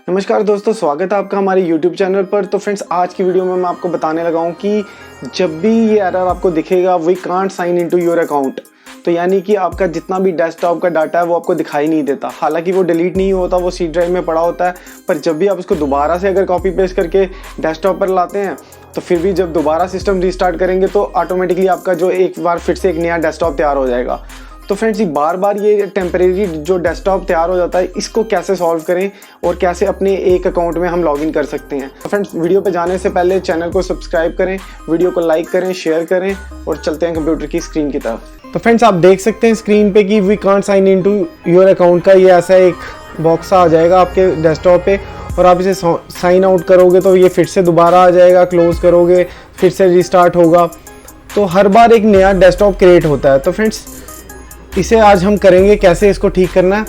नमस्कार दोस्तों, स्वागत है आपका हमारे YouTube चैनल पर। तो फ्रेंड्स, आज की वीडियो में मैं आपको बताने लगा हूँ कि जब भी ये एरर आपको दिखेगा we can't sign into your account, तो यानी कि आपका जितना भी डेस्कटॉप का डाटा है वो आपको दिखाई नहीं देता। हालांकि वो डिलीट नहीं होता, वो सी ड्राइव में पड़ा होता है, पर जब भी आप उसको दोबारा से अगर कॉपी पेस्ट करके डेस्कटॉप पर लाते हैं तो फिर भी जब दोबारा सिस्टम रीस्टार्ट करेंगे तो ऑटोमेटिकली आपका जो एक बार फिर से एक नया डेस्कटॉप तैयार हो जाएगा। तो फ्रेंड्स, ये बार बार ये टेम्परेरी जो डेस्कटॉप तैयार हो जाता है, इसको कैसे सॉल्व करें और कैसे अपने एक अकाउंट में हम लॉगिन कर सकते हैं। तो फ्रेंड्स, वीडियो पे जाने से पहले चैनल को सब्सक्राइब करें, वीडियो को लाइक करें, शेयर करें और चलते हैं कंप्यूटर की स्क्रीन की तरफ। तो फ्रेंड्स, आप देख सकते हैं स्क्रीन पे कि we can't sign into your account का ये ऐसा एक बॉक्स आ जाएगा आपके डेस्कटॉप पे, और आप इसे साइन आउट करोगे तो ये फिर से दोबारा आ जाएगा, क्लोज करोगे फिर से रिस्टार्ट होगा। तो हर बार एक नया डेस्कटॉप क्रिएट होता है। तो फ्रेंड्स, इसे आज हम करेंगे कैसे इसको ठीक करना है।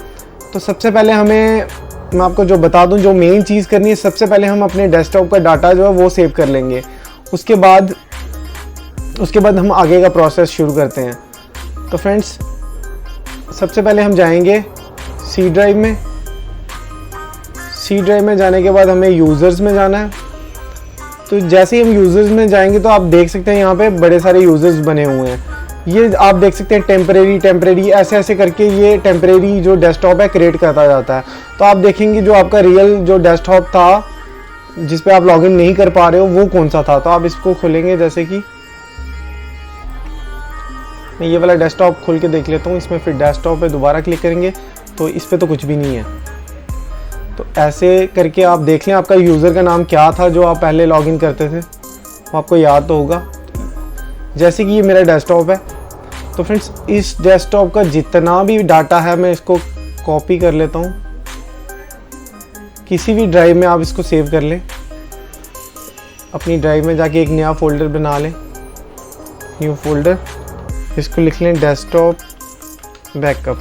तो सबसे पहले मैं आपको जो बता दूं, जो मेन चीज़ करनी है, सबसे पहले हम अपने डेस्कटॉप का डाटा जो है वो सेव कर लेंगे। उसके बाद हम आगे का प्रोसेस शुरू करते हैं। तो फ्रेंड्स, सबसे पहले हम जाएंगे सी ड्राइव में। सी ड्राइव में जाने के बाद हमें यूज़र्स में जाना है। तो जैसे ही हम यूज़र्स में जाएंगे तो आप देख सकते हैं यहाँ पे बड़े सारे यूज़र्स बने हुए हैं। ये आप देख सकते हैं टेम्परेरी ऐसे ऐसे करके ये टेम्परेरी जो डेस्कटॉप है क्रिएट करता जाता है। तो आप देखेंगे जो आपका रियल जो डेस्कटॉप था जिस पे आप लॉगिन नहीं कर पा रहे हो वो कौन सा था। तो आप इसको खोलेंगे, जैसे कि मैं ये वाला डेस्कटॉप खोल के देख लेता हूँ। इसमें फिर डेस्कटॉप पे दोबारा क्लिक करेंगे तो इस पर तो कुछ भी नहीं है। तो ऐसे करके आप देख लें आपका यूज़र का नाम क्या था जो आप पहले लॉगिन करते थे, वो आपको याद तो होगा। जैसे कि ये मेरा डेस्कटॉप है। तो फ्रेंड्स, इस डेस्कटॉप का जितना भी डाटा है मैं इसको कॉपी कर लेता हूँ। किसी भी ड्राइव में आप इसको सेव कर लें। अपनी ड्राइव में जाके एक नया फोल्डर बना लें, न्यू फोल्डर, इसको लिख लें डेस्कटॉप बैकअप।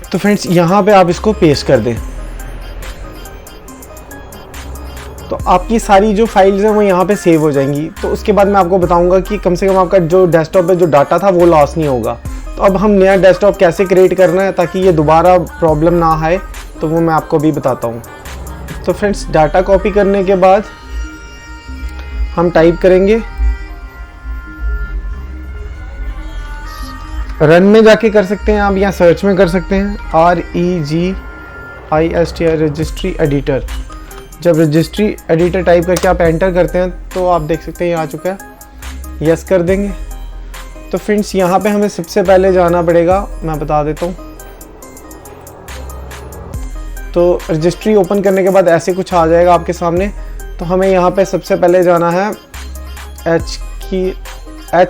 तो फ्रेंड्स, यहाँ पे आप इसको पेस्ट कर दें तो आपकी सारी जो फाइल्स हैं वो यहाँ पे सेव हो जाएंगी। तो उसके बाद मैं आपको बताऊंगा कि कम से कम आपका जो डेस्कटॉप पे जो डाटा था वो लॉस नहीं होगा। तो अब हम नया डेस्कटॉप कैसे क्रिएट करना है ताकि ये दोबारा प्रॉब्लम ना आए, तो वो मैं आपको भी बताता हूँ। तो फ्रेंड्स, डाटा कॉपी करने के बाद हम टाइप करेंगे, रन में जाके कर सकते हैं आप, या सर्च में कर सकते हैं, REGISTR रजिस्ट्री एडिटर। जब रजिस्ट्री एडिटर टाइप करके आप एंटर करते हैं तो आप देख सकते हैं ये आ चुका है, यस कर देंगे। तो फ्रेंड्स, यहाँ पे हमें सबसे पहले जाना पड़ेगा, मैं बता देता हूँ। तो रजिस्ट्री ओपन करने के बाद ऐसे कुछ आ जाएगा आपके सामने। तो हमें यहाँ पे सबसे पहले जाना है एच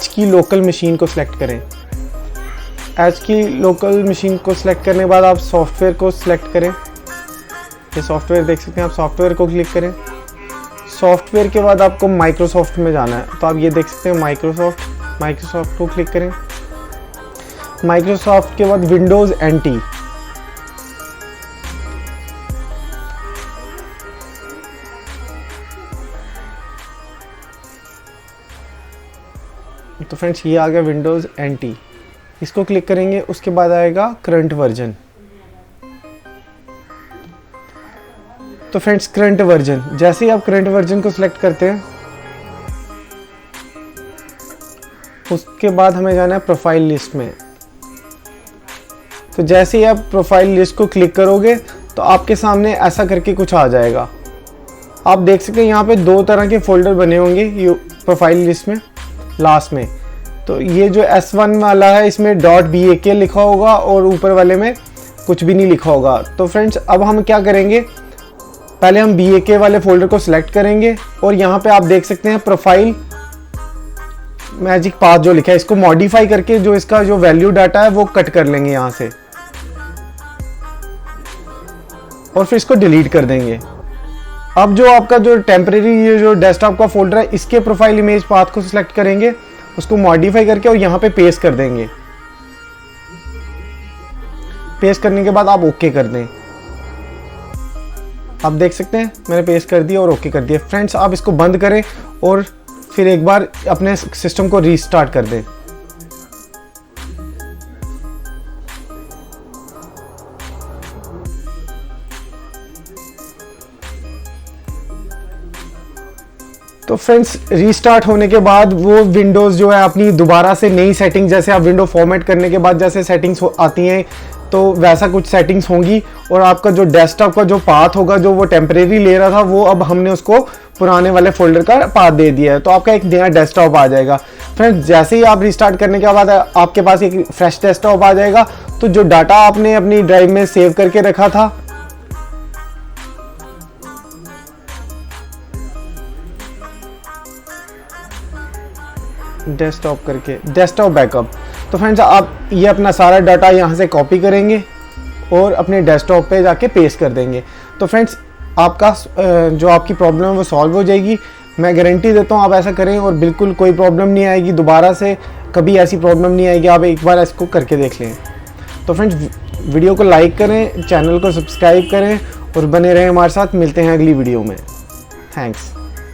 की लोकल मशीन को सिलेक्ट करें। एच की लोकल मशीन को सिलेक्ट करने के बाद आप सॉफ्टवेयर को सिलेक्ट करें। ये सॉफ्टवेयर देख सकते हैं, आप सॉफ्टवेयर को क्लिक करें। सॉफ्टवेयर के बाद आपको माइक्रोसॉफ्ट में जाना है। तो आप ये देख सकते हैं माइक्रोसॉफ्ट को क्लिक करें। माइक्रोसॉफ्ट के बाद विंडोज़ NT। तो फ्रेंड्स, ये आ गया विंडोज़ NT, इसको क्लिक करेंगे। उसके बाद आएगा करंट वर्जन। तो फ्रेंड्स, करंट वर्जन, जैसे ही आप करंट वर्जन को सिलेक्ट करते हैं उसके बाद हमें जाना है प्रोफाइल लिस्ट में। तो जैसे ही आप प्रोफाइल लिस्ट को क्लिक करोगे तो आपके सामने ऐसा करके कुछ आ जाएगा। आप देख सकते हैं यहाँ पे दो तरह के फोल्डर बने होंगे ये प्रोफाइल लिस्ट में लास्ट में। तो ये जो S1 वाला है इसमें .BAK लिखा होगा और ऊपर वाले में कुछ भी नहीं लिखा होगा। तो फ्रेंड्स, अब हम क्या करेंगे, पहले हम BAK वाले फोल्डर को सिलेक्ट करेंगे और यहाँ पे आप देख सकते हैं प्रोफाइल मैजिक पाथ जो लिखा है, इसको मॉडिफाई करके जो इसका जो वैल्यू डाटा है वो कट कर लेंगे यहाँ से और फिर इसको डिलीट कर देंगे। अब जो आपका जो टेम्परेरी ये जो डेस्कटॉप का फोल्डर है इसके प्रोफाइल इमेज पाथ को सिलेक्ट करेंगे, उसको मॉडिफाई करके और यहाँ पे पेस्ट कर देंगे। पेस्ट करने के बाद आप ओके कर दें। आप देख सकते हैं मैंने पेस्ट कर दिया और ओके कर दिया। फ्रेंड्स, आप इसको बंद करें और फिर एक बार अपने सिस्टम को रीस्टार्ट कर दें। तो फ्रेंड्स रीस्टार्ट होने के बाद वो विंडोज़ जो है अपनी दोबारा से नई सेटिंग, जैसे आप विंडो फॉर्मेट करने के बाद जैसे सेटिंग्स आती हैं तो वैसा कुछ सेटिंग्स होंगी, और आपका जो डेस्कटॉप का जो पाथ होगा जो वो टेम्परेरी ले रहा था वो अब हमने उसको पुराने वाले फोल्डर का पाथ दे दिया है, तो आपका एक नया डेस्कटॉप आ जाएगा। फ्रेंड्स जैसे ही आप रिस्टार्ट करने के बाद आपके पास एक फ्रेश डेस्कटॉप आ जाएगा, तो जो डाटा आपने अपनी ड्राइव में सेव करके रखा था डेस्कटॉप बैकअप, तो फ्रेंड्स आप ये अपना सारा डाटा यहाँ से कॉपी करेंगे और अपने डेस्कटॉप पे जाके पेस्ट कर देंगे। तो फ्रेंड्स आपका जो आपकी प्रॉब्लम है वो सॉल्व हो जाएगी। मैं गारंटी देता हूँ आप ऐसा करें और बिल्कुल कोई प्रॉब्लम नहीं आएगी, दोबारा से कभी ऐसी प्रॉब्लम नहीं आएगी। आप एक बार इसको करके देख लें। तो फ्रेंड्स वीडियो को लाइक करें, चैनल को सब्सक्राइब करें और बने रहें हमारे साथ। मिलते हैं अगली वीडियो में। थैंक्स।